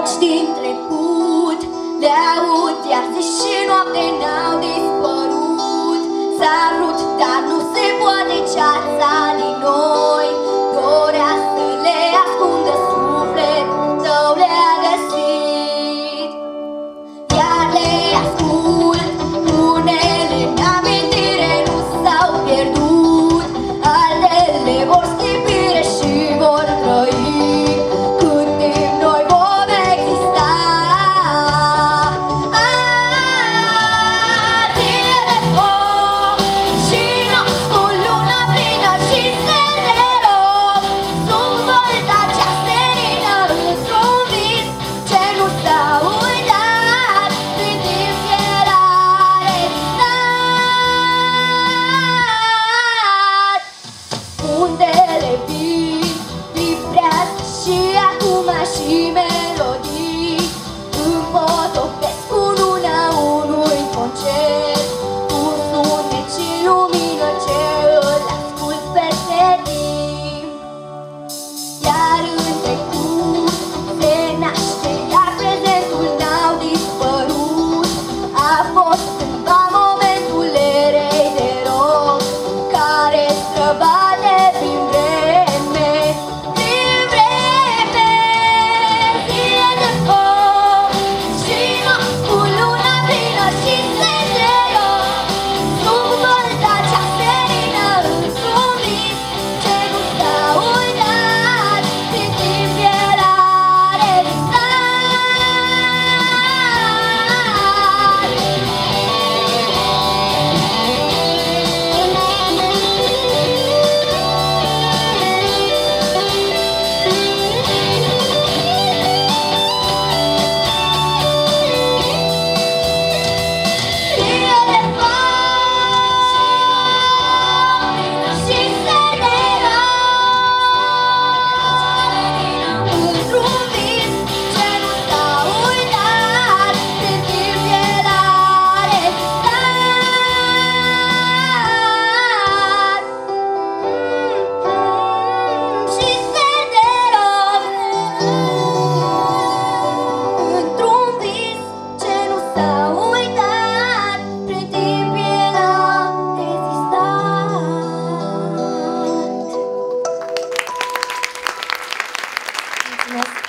voci din trecut le aud, iar zi și noapte n-au dispărut. S-a vrut, dar nu se poate, ceața din noi dorea să le ascundă, sufletul tău le-a găsit. Iar le ascult, unele în amintire nu s-au pierdut, altele vor schipire și vor trăi. Undele vin, vibrează și acum și melodii împotopesc cu luna unui concert, cu sunet și lumină ce îl ascult peste timp. Iar în trecut se naște, iar prezentul n-au dispărut. A fost cândva momentul erei de rock care străbate prin vreme, zie de foc și noapte cu luna plină și senzeros. Sub vălta cea senină, într-un vis ce nu s-a uitat, din timp era rezistat. Mulțumesc!